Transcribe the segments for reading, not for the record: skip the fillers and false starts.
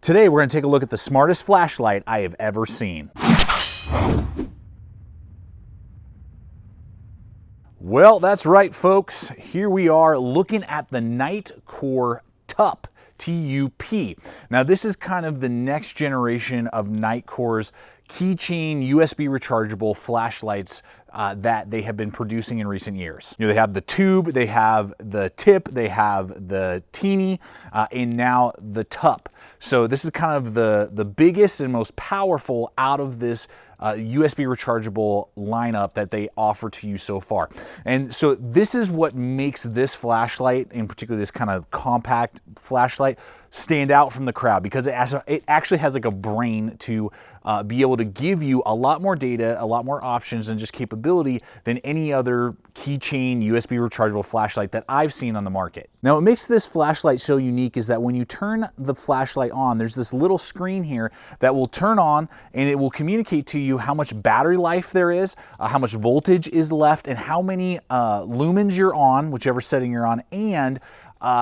Today we're going to take a look at the smartest flashlight I have ever seen. Well, that's right, folks. Here we are looking at the Nitecore TUP. TUP. Now this is kind of the next generation of Nitecore's keychain USB rechargeable flashlights that they have been producing in recent years. You know, they have the tube, they have the tip, they have the teeny, and now the TUP. So this is kind of the biggest and most powerful out of this USB rechargeable lineup that they offer to you so far. And so this is what makes this flashlight, in particular this kind of compact flashlight, stand out from the crowd, because it actually has like a brain to be able to give you a lot more data, a lot more options, and just capability than any other keychain USB rechargeable flashlight that I've seen on the market. Now, what makes this flashlight so unique is that when you turn the flashlight on, there's this little screen here that will turn on, and it will communicate to you how much battery life there is, how much voltage is left, and how many lumens you're on, whichever setting you're on, and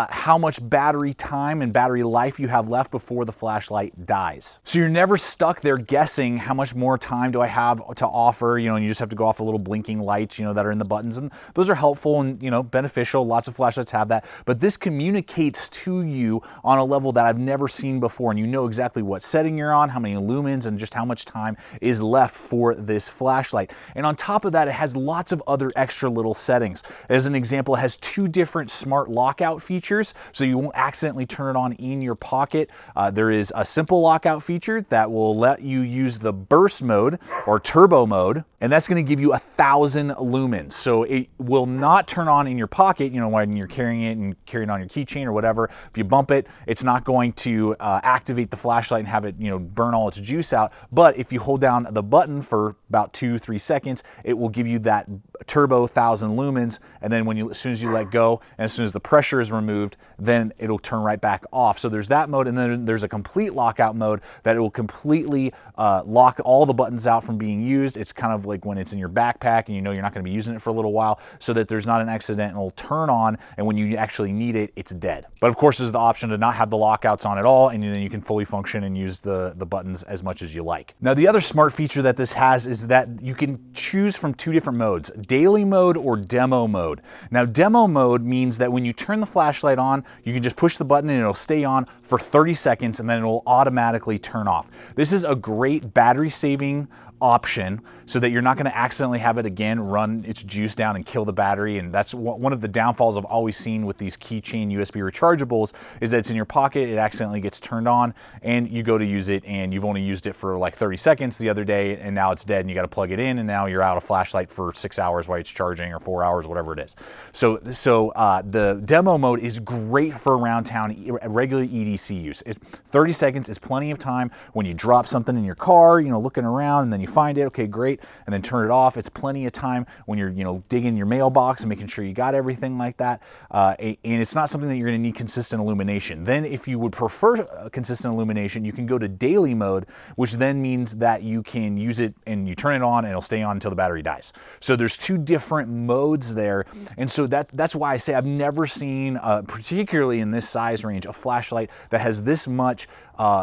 how much battery time and battery life you have left before the flashlight dies. So you're never stuck there guessing how much more time do I have to offer, you know, and you just have to go off the little blinking lights, you know, that are in the buttons, and those are helpful and, you know, beneficial. Lots of flashlights have that, but this communicates to you on a level that I've never seen before, and you know exactly what setting you're on, how many lumens, and just how much time is left for this flashlight. And on top of that, it has lots of other extra little settings. As an example, it has 2 different smart lockout features, so you won't accidentally turn it on in your pocket. There is a simple lockout feature that will let you use the burst mode or turbo mode, and that's going to give you 1,000 lumens. So it will not turn on in your pocket, you know, when you're carrying it and carrying it on your keychain or whatever. If you bump it, it's not going to activate the flashlight and have it, you know, burn all its juice out. But if you hold down the button for about 2-3 seconds, it will give you that turbo 1,000 lumens, and then as soon as you let go and as soon as the pressure is removed, then it'll turn right back off. So there's that mode, and then there's a complete lockout mode that it will completely lock all the buttons out from being used. It's kind of like when it's in your backpack and you know you're not going to be using it for a little while, so that there's not an accidental turn on, and when you actually need it, it's dead. But of course, there's the option to not have the lockouts on at all, and then you can fully function and use the buttons as much as you like. Now, the other smart feature that this has is that you can choose from 2 different modes: daily mode or demo mode. Now, demo mode means that when you turn the flashlight on, you can just push the button and it'll stay on for 30 seconds and then it will automatically turn off. This is a great battery saving option so that you're not going to accidentally have it again run its juice down and kill the battery. And that's one of the downfalls I've always seen with these keychain USB rechargeables, is that it's in your pocket, it accidentally gets turned on, and you go to use it and you've only used it for like 30 seconds the other day, and now it's dead and you got to plug it in, and now you're out of flashlight for 6 hours while it's charging, or 4 hours, whatever it is. So the demo mode is great for around town regular EDC use. 30 seconds is plenty of time when you drop something in your car, you know, looking around, and then you find it, okay, great, and then turn it off. It's plenty of time when you're, you know, digging your mailbox and making sure you got everything like that. And it's not something that you're going to need consistent illumination. Then if you would prefer consistent illumination, you can go to daily mode, which then means that you can use it and you turn it on and it'll stay on until the battery dies. So there's 2 different modes there. And so that's why I say I've never seen, particularly in this size range, a flashlight that has this much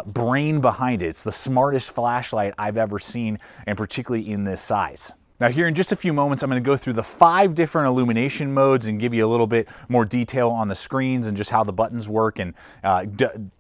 brain behind it. It's the smartest flashlight I've ever seen, and particularly in this size. Now, here in just a few moments, I'm going to go through the 5 different illumination modes and give you a little bit more detail on the screens and just how the buttons work, and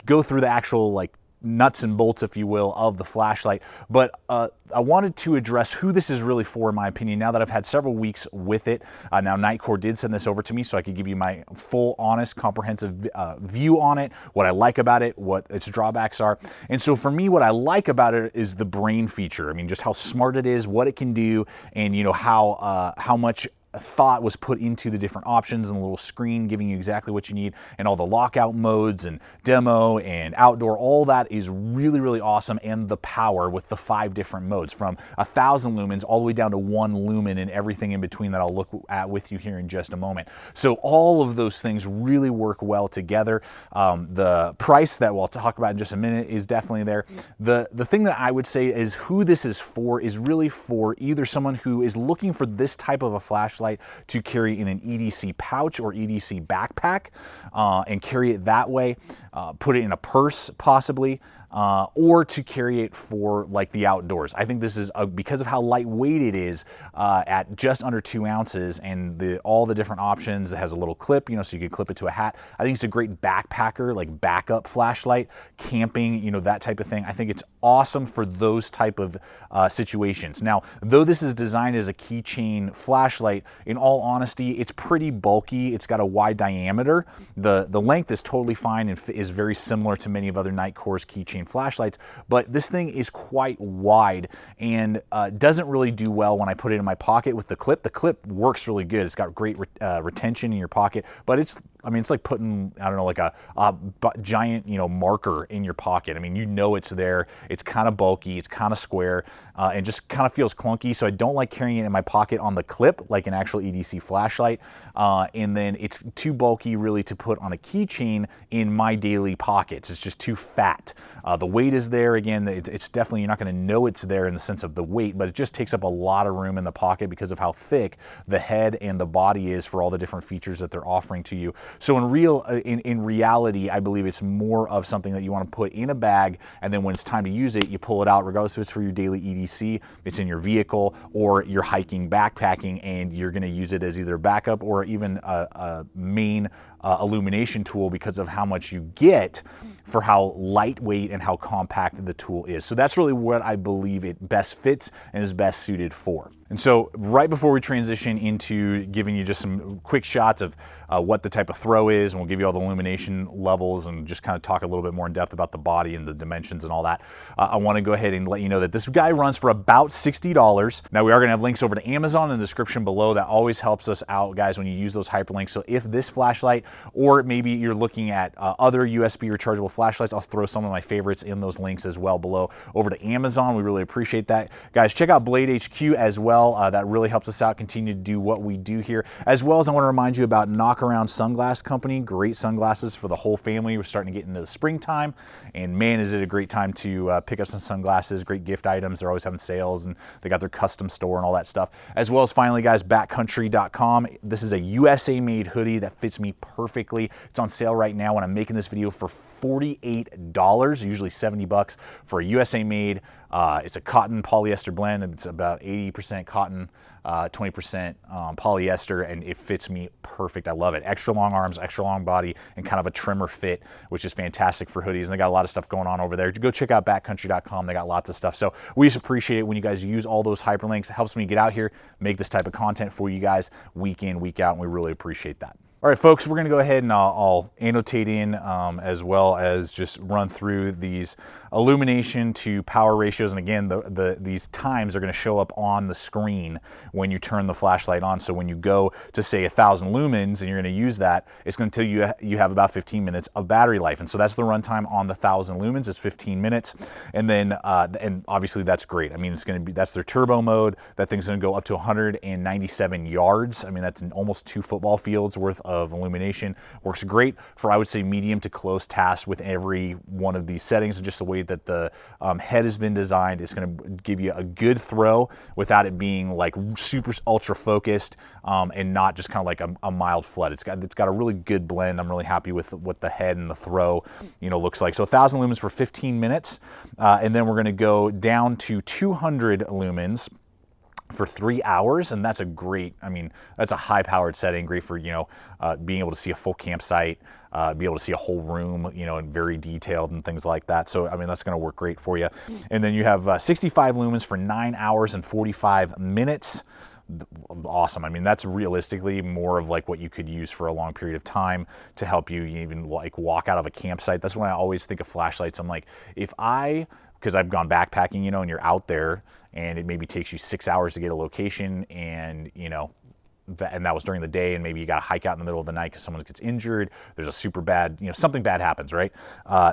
go through the actual like nuts and bolts, if you will, of the flashlight. But I wanted to address who this is really for, in my opinion, now that I've had several weeks with it. Now, Nitecore did send this over to me so I could give you my full, honest, comprehensive view on it, what I like about it, what its drawbacks are. And so for me, what I like about it is the brain feature. I mean, just how smart it is, what it can do, and, you know, how much thought was put into the different options and the little screen giving you exactly what you need, and all the lockout modes and demo and outdoor. All that is really, really awesome. And the power with the 5 different modes, from 1,000 lumens all the way down to 1 lumen, and everything in between that I'll look at with you here in just a moment. So all of those things really work well together. The price that we'll talk about in just a minute is definitely there. The thing that I would say is who this is for is really for either someone who is looking for this type of a flashlight to carry in an EDC pouch or EDC backpack, and carry it that way, put it in a purse possibly, or to carry it for like the outdoors. I think this is, because of how lightweight it is, at just under 2 ounces, and all the different options. It has a little clip, so you can clip it to a hat. I think it's a great backpacker, like backup flashlight, camping, that type of thing. I think it's awesome for those type of situations. Now, though this is designed as a keychain flashlight, in all honesty, it's pretty bulky. It's got a wide diameter. The length is totally fine and is very similar to many of other Nitecore's keychain flashlights, but this thing is quite wide and doesn't really do well when I put it in my pocket with the clip. The clip works really good. It's got great retention in your pocket, but it's like putting, I don't know, like a giant, marker in your pocket. I mean, it's there. It's kind of bulky. It's kind of square, and just kind of feels clunky. So I don't like carrying it in my pocket on the clip like an actual EDC flashlight. And then it's too bulky really to put on a keychain in my daily pockets. It's just too fat. The weight is there. Again, it's definitely, you're not going to know it's there in the sense of the weight, but it just takes up a lot of room in the pocket because of how thick the head and the body is for all the different features that they're offering to you. So in reality, I believe it's more of something that you want to put in a bag, and then when it's time to use it, you pull it out, regardless if it's for your daily EDC, it's in your vehicle, or you're hiking, backpacking, and you're going to use it as either backup or even a main illumination tool because of how much you get for how lightweight and how compact the tool is. So that's really what I believe it best fits and is best suited for. And so right before we transition into giving you just some quick shots of what the type of throw is, and we'll give you all the illumination levels and just kind of talk a little bit more in depth about the body and the dimensions and all that, I want to go ahead and let you know that this guy runs for about $60. Now, we are going to have links over to Amazon in the description below. That always helps us out, guys, when you use those hyperlinks. So if this flashlight, or maybe you're looking at other USB rechargeable flashlights, I'll throw some of my favorites in those links as well below over to Amazon. We really appreciate that. Guys, check out Blade HQ as well. That really helps us out, continue to do what we do here. As well as I want to remind you about Knockaround Sunglass Company. Great sunglasses for the whole family. We're starting to get into the springtime, and man, is it a great time to pick up some sunglasses. Great gift items. They're always having sales, and they got their custom store and all that stuff. As well as finally, guys, backcountry.com. This is a USA made hoodie that fits me perfectly. It's on sale right now when I'm making this video for $48, usually $70 for a USA made. It's a cotton polyester blend, and it's about 80% cotton, 20% polyester, and it fits me perfect. I love it. Extra long arms, extra long body, and kind of a trimmer fit, which is fantastic for hoodies. And they got a lot of stuff going on over there. Go check out backcountry.com. They got lots of stuff. So we just appreciate it when you guys use all those hyperlinks. It helps me get out here, make this type of content for you guys week in, week out, and we really appreciate that. All right, folks, we're going to go ahead and I'll annotate in as well as just run through these illumination to power ratios. And again, these times are going to show up on the screen when you turn the flashlight on. So when you go to, say, 1,000 lumens and you're going to use that, it's going to tell you you have about 15 minutes of battery life. And so that's the runtime on the 1,000 lumens is 15 minutes. And then, and obviously that's great. I mean, it's going to be, that's their turbo mode. That thing's going to go up to 197 yards. I mean, that's almost 2 football fields worth of illumination. Works great for, I would say, medium to close tasks with every one of these settings. Just the way that the head has been designed, it's going to give you a good throw without it being like super ultra focused and not just kind of like a mild flood. It's got a really good blend. I'm really happy with what the head and the throw looks like. So 1,000 lumens for 15 minutes, and then we're going to go down to 200 lumens for 3 hours, and that's a great, I mean, that's a high-powered setting, great for, being able to see a full campsite, be able to see a whole room, and very detailed and things like that. So, I mean, that's going to work great for you. And then you have 65 lumens for 9 hours and 45 minutes. Awesome. I mean, that's realistically more of like what you could use for a long period of time to help you even like walk out of a campsite. That's when I always think of flashlights. I'm like, because I've gone backpacking, and you're out there, and it maybe takes you 6 hours to get a location, and and that was during the day, and maybe you got to hike out in the middle of the night because someone gets injured. There's a super bad, something bad happens, right?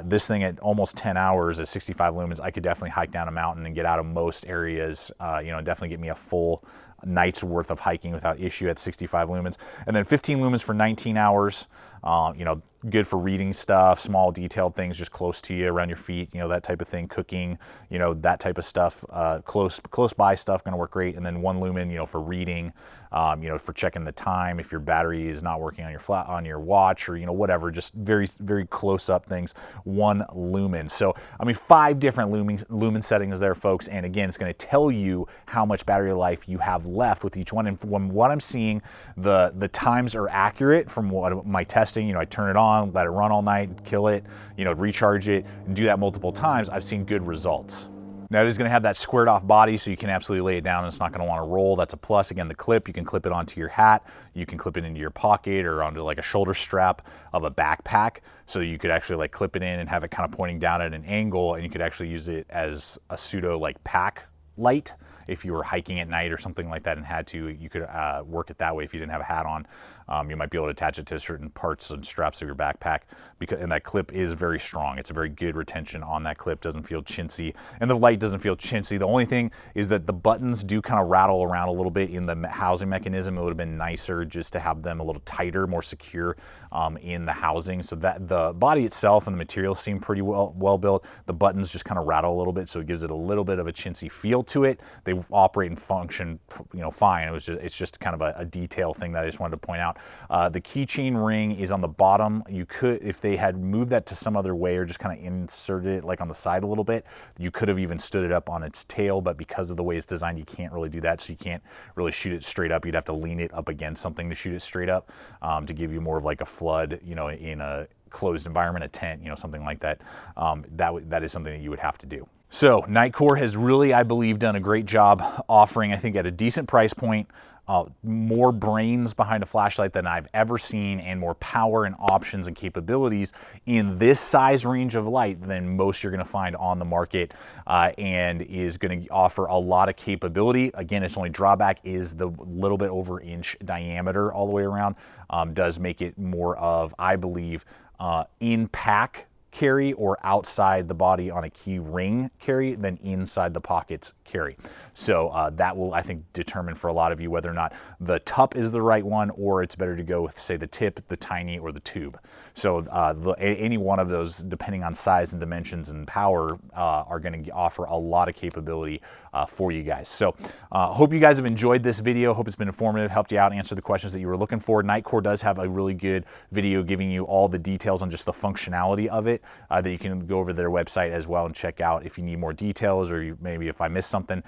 This thing at almost 10 hours at 65 lumens, I could definitely hike down a mountain and get out of most areas, and definitely get me a full night's worth of hiking without issue at 65 lumens. And then 15 lumens for 19 hours. You know, good for reading stuff, small detailed things just close to you, around your feet, you know, that type of thing, cooking, you know, that type of stuff, close by stuff, gonna work great. And then 1 lumen, you know, for reading, you know, for checking the time, if your battery is not working on your watch, or, you know, whatever, just very, very close up things, 1 lumen. So, I mean, 5 different lumen settings there, folks. And again, it's gonna tell you how much battery life you have left with each one. And from what I'm seeing, the times are accurate from what my testing. You know, I turn it on, let it run all night, kill it, you know, recharge it, and do that multiple times. I've seen good results. Now it is going to have that squared off body, so you can absolutely lay it down and it's not going to want to roll. That's a plus. Again, the clip, you can clip it onto your hat, you can clip it into your pocket or onto like a shoulder strap of a backpack. So you could actually like clip it in and have it kind of pointing down at an angle, and you could actually use it as a pseudo like pack light. If you were hiking at night or something like that and had to, you could work it that way if you didn't have a hat on. You might be able to attach it to certain parts and straps of your backpack, and that clip is very strong. It's a very good retention on that clip, doesn't feel chintzy, and the light doesn't feel chintzy. The only thing is that the buttons do kind of rattle around a little bit in the housing mechanism. It would have been nicer just to have them a little tighter, more secure in the housing, so that the body itself and the materials seem pretty well built. The buttons just kind of rattle a little bit, so it gives it a little bit of a chintzy feel to it. They operate and function, you know, fine. It's just kind of a detail thing that I just wanted to point out. The keychain ring is on the bottom. You could, if they had moved that to some other way or just kind of inserted it like on the side a little bit, you could have even stood it up on its tail, but because of the way it's designed, you can't really do that, so you can't really shoot it straight up. You'd have to lean it up against something to shoot it straight up, to give you more of like a flood, you know, in a closed environment, a tent, you know, something like that. That is something that you would have to do. So Nitecore has really, I believe, done a great job offering, I think, at a decent price point, more brains behind a flashlight than I've ever seen, and more power and options and capabilities in this size range of light than most you're going to find on the market, and is going to offer a lot of capability. Again, its only drawback is the little bit over inch diameter all the way around. Does make it more of, I believe, in pack carry or outside the body on a key ring carry than inside the pockets carry. So that will, I think, determine for a lot of you whether or not the TUP is the right one, or it's better to go with, say, the tip, the tiny, or the tube. So any one of those, depending on size and dimensions and power, are going to offer a lot of capability for you guys. So hope you guys have enjoyed this video. Hope it's been informative, helped you out, answer the questions that you were looking for. Nitecore does have a really good video giving you all the details on just the functionality of it, that you can go over to their website as well and check out if you need more details, or maybe if I missed something,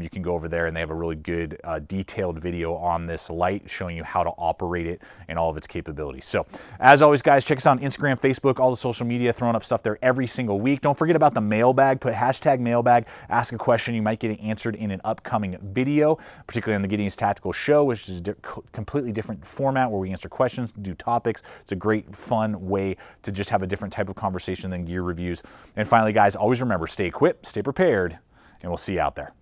you can go over there and they have a really good detailed video on this light showing you how to operate it and all of its capabilities. So as always, guys, check us out on Instagram, Facebook, all the social media, throwing up stuff there every single week. Don't forget about the mailbag. Put hashtag mailbag, ask a question. You might get it answered in an upcoming video, particularly on the Gideon's Tactical Show, which is a completely different format where we answer questions, do topics. It's a great, fun way to just have a different type of conversation than gear reviews. And finally, guys, always remember, stay equipped, stay prepared, and we'll see you out there.